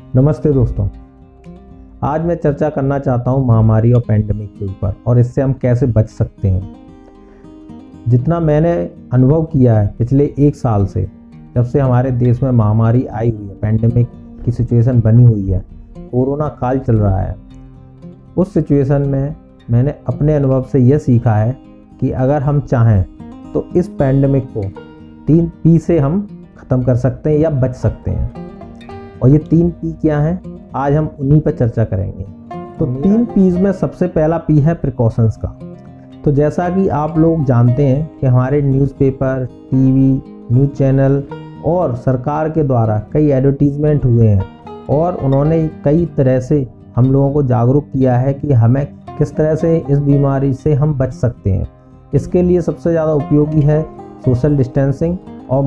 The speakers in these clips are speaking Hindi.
नमस्ते दोस्तों, आज मैं चर्चा करना चाहता हूँ महामारी और पैंडेमिक के ऊपर और इससे हम कैसे बच सकते हैं। जितना मैंने अनुभव किया है पिछले 1 साल से, जब से हमारे देश में महामारी आई हुई है, पैंडेमिक की सिचुएशन बनी हुई है, कोरोना काल चल रहा है, उस सिचुएशन में मैंने अपने अनुभव से यह सीखा है कि अगर हम चाहें तो इस पैंडेमिक को 3 P से हम ख़त्म कर सकते हैं या बच सकते हैं। और ये 3 P क्या हैं, आज हम उन्हीं पर चर्चा करेंगे। तो 3 P's में सबसे पहला P है प्रिकॉशंस का। तो जैसा कि आप लोग जानते हैं कि हमारे न्यूज़पेपर, टीवी, न्यूज़ चैनल और सरकार के द्वारा कई एडवर्टीजमेंट हुए हैं और उन्होंने कई तरह से हम लोगों को जागरूक किया है कि हमें किस तरह से इस बीमारी से हम बच सकते हैं। इसके लिए सबसे ज़्यादा उपयोगी है सोशल डिस्टेंसिंग और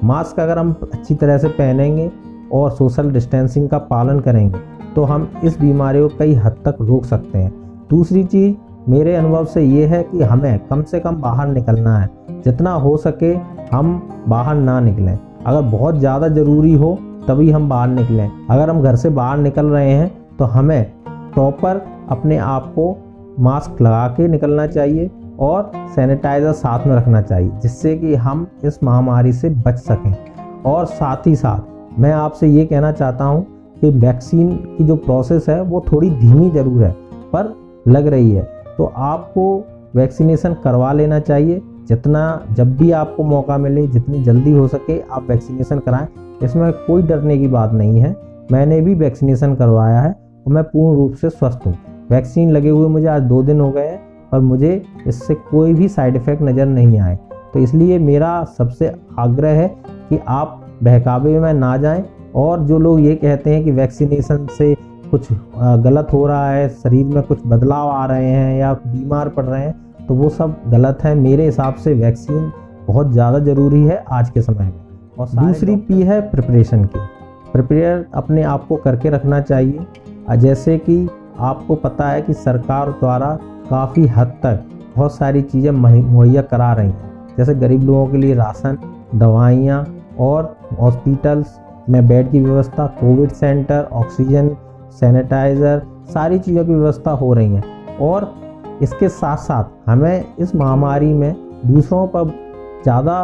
मास्क अगर हम अच्छी तरह से पहनेंगे और सोशल डिस्टेंसिंग का पालन करेंगे तो हम इस बीमारी को कई हद तक रोक सकते हैं। दूसरी चीज़ मेरे अनुभव से ये है कि हमें कम से कम बाहर निकलना है, जितना हो सके हम बाहर ना निकलें। अगर बहुत ज़्यादा ज़रूरी हो तभी हम बाहर निकलें। अगर हम घर से बाहर निकल रहे हैं तो हमें प्रॉपर अपने आप को मास्क लगा के निकलना चाहिए और सैनिटाइज़र साथ में रखना चाहिए, जिससे कि हम इस महामारी से बच सकें। और साथ ही साथ मैं आपसे ये कहना चाहता हूँ कि वैक्सीन की जो प्रोसेस है वो थोड़ी धीमी ज़रूर है पर लग रही है, तो आपको वैक्सीनेशन करवा लेना चाहिए। जब भी आपको मौका मिले, जितनी जल्दी हो सके आप वैक्सीनेशन कराएं। इसमें कोई डरने की बात नहीं है। मैंने भी वैक्सीनेशन करवाया है और मैं पूर्ण रूप से स्वस्थ हूँ। वैक्सीन लगे हुए मुझे आज 2 दिन हो गए हैं और मुझे इससे कोई भी साइड इफ़ेक्ट नज़र नहीं आए। तो इसलिए मेरा सबसे आग्रह है कि आप बहकावे में ना जाएं। और जो लोग ये कहते हैं कि वैक्सीनेशन से कुछ गलत हो रहा है, शरीर में कुछ बदलाव आ रहे हैं या बीमार पड़ रहे हैं, तो वो सब गलत है। मेरे हिसाब से वैक्सीन बहुत ज़्यादा ज़रूरी है आज के समय में। और दूसरी P है प्रिपरेशन की। प्रिपेयर अपने आप को करके रखना चाहिए। जैसे कि आपको पता है कि सरकार द्वारा काफ़ी हद तक बहुत सारी चीज़ें मुहैया करा रही हैं, जैसे गरीब लोगों के लिए राशन, दवाइयाँ और हॉस्पिटल्स में बेड की व्यवस्था, कोविड सेंटर, ऑक्सीजन, सैनिटाइज़र, सारी चीज़ों की व्यवस्था हो रही है। और इसके साथ साथ हमें इस महामारी में दूसरों पर ज़्यादा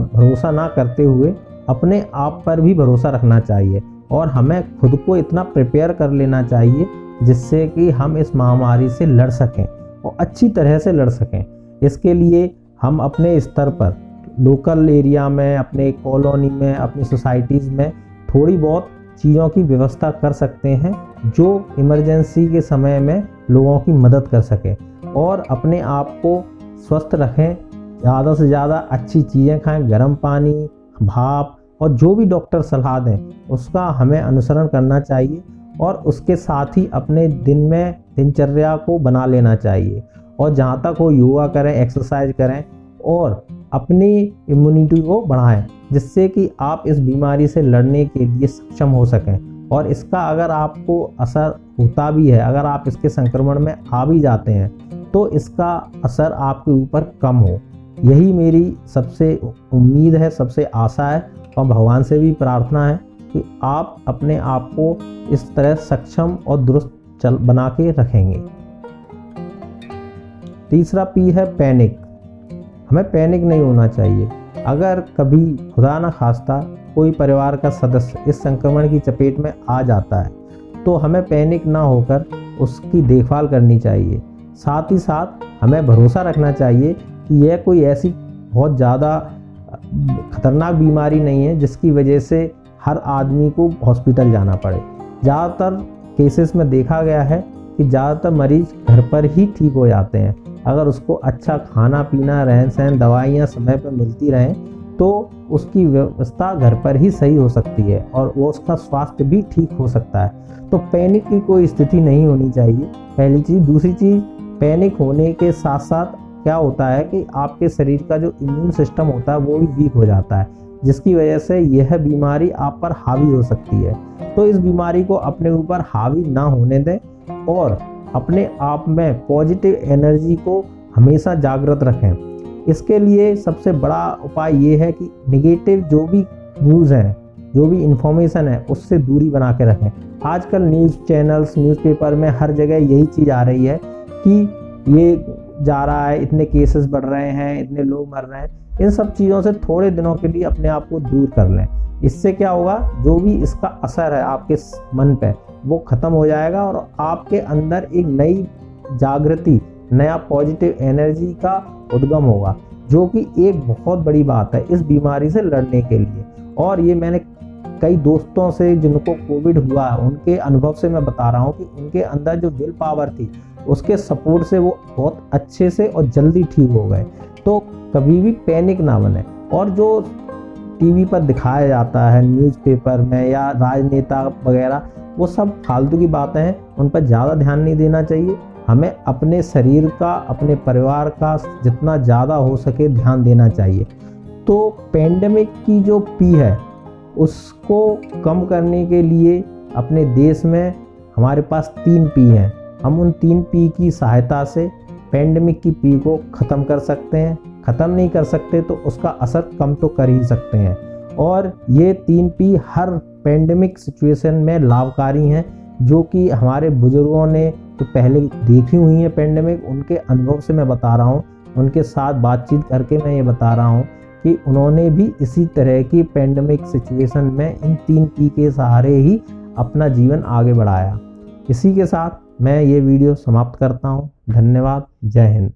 भरोसा ना करते हुए अपने आप पर भी भरोसा रखना चाहिए और हमें खुद को इतना प्रिपेयर कर लेना चाहिए जिससे कि हम इस महामारी से लड़ सकें और अच्छी तरह से लड़ सकें। इसके लिए हम अपने स्तर पर लोकल एरिया में, अपने कॉलोनी में, अपनी सोसाइटीज़ में थोड़ी बहुत चीज़ों की व्यवस्था कर सकते हैं जो इमरजेंसी के समय में लोगों की मदद कर सके। और अपने आप को स्वस्थ रखें, ज़्यादा से ज़्यादा अच्छी चीज़ें खाएं, गर्म पानी, भाप, और जो भी डॉक्टर सलाह दें उसका हमें अनुसरण करना चाहिए। और उसके साथ ही अपने दिन में दिनचर्या को बना लेना चाहिए और जहाँ तक हो योगा करें, एक्सरसाइज करें और अपनी इम्यूनिटी को बढ़ाएं, जिससे कि आप इस बीमारी से लड़ने के लिए सक्षम हो सकें। और इसका अगर आपको असर होता भी है, अगर आप इसके संक्रमण में आ भी जाते हैं, तो इसका असर आपके ऊपर कम हो। यही मेरी सबसे उम्मीद है, सबसे आशा है और भगवान से भी प्रार्थना है कि आप अपने आप को इस तरह सक्षम और दुरुस्त बना के रखेंगे। तीसरा P है पैनिक। हमें पैनिक नहीं होना चाहिए। अगर कभी खुदा न खास्ता कोई परिवार का सदस्य इस संक्रमण की चपेट में आ जाता है तो हमें पैनिक ना होकर उसकी देखभाल करनी चाहिए। साथ ही साथ हमें भरोसा रखना चाहिए कि यह कोई ऐसी बहुत ज़्यादा खतरनाक बीमारी नहीं है जिसकी वजह से हर आदमी को हॉस्पिटल जाना पड़े। ज़्यादातर केसेस में देखा गया है कि ज़्यादातर मरीज घर पर ही ठीक हो जाते हैं। अगर उसको अच्छा खाना पीना, रहन सहन, दवाइयाँ समय पर मिलती रहें तो उसकी व्यवस्था घर पर ही सही हो सकती है और वो उसका स्वास्थ्य भी ठीक हो सकता है। तो पैनिक की कोई स्थिति नहीं होनी चाहिए, पहली चीज़। दूसरी चीज़, पैनिक होने के साथ साथ क्या होता है कि आपके शरीर का जो इम्यून सिस्टम होता है वो भी वीक हो जाता है, जिसकी वजह से यह बीमारी आप पर हावी हो सकती है। तो इस बीमारी को अपने ऊपर हावी ना होने दें और अपने आप में पॉजिटिव एनर्जी को हमेशा जागृत रखें। इसके लिए सबसे बड़ा उपाय ये है कि नेगेटिव जो भी न्यूज़ हैं जो भी इंफॉर्मेशन है उससे दूरी बना के रखें। आजकल न्यूज़ चैनल्स, न्यूज़पेपर में हर जगह यही चीज़ आ रही है कि ये जा रहा है, इतने केसेस बढ़ रहे हैं, इतने लोग मर रहे हैं। इन सब चीज़ों से थोड़े दिनों के लिए अपने आप को दूर कर लें। इससे क्या होगा, जो भी इसका असर है आपके मन पे वो ख़त्म हो जाएगा और आपके अंदर एक नई जागृति, नया पॉजिटिव एनर्जी का उद्गम होगा, जो कि एक बहुत बड़ी बात है इस बीमारी से लड़ने के लिए। और ये मैंने कई दोस्तों से जिनको कोविड हुआ उनके अनुभव से मैं बता रहा हूँ कि उनके अंदर जो विल पावर थी उसके सपोर्ट से वो बहुत अच्छे से और जल्दी ठीक हो गए। तो कभी भी पैनिक ना बने। और जो टीवी पर दिखाया जाता है, न्यूज़पेपर में या राजनेता वगैरह, वो सब फालतू की बातें हैं, उन पर ज़्यादा ध्यान नहीं देना चाहिए। हमें अपने शरीर का, अपने परिवार का जितना ज़्यादा हो सके ध्यान देना चाहिए। तो पेंडेमिक की जो पी है उसको कम करने के लिए अपने देश में हमारे पास 3 पी हैं। हम उन 3 पी की सहायता से पेंडेमिक की पी को ख़त्म कर सकते हैं। ख़त्म नहीं कर सकते तो उसका असर कम तो कर ही सकते हैं। और ये 3 पी हर पेंडेमिक सिचुएशन में लाभकारी हैं, जो कि हमारे बुजुर्गों ने जो पहले देखी हुई है पेंडेमिक, उनके अनुभव से मैं बता रहा हूँ। उनके साथ बातचीत करके मैं ये बता रहा हूँ कि उन्होंने भी इसी तरह की पेंडेमिक सिचुएशन में इन 3 पी के सहारे ही अपना जीवन आगे बढ़ाया। इसी के साथ मैं ये वीडियो समाप्त करता हूँ। धन्यवाद। जय हिंद।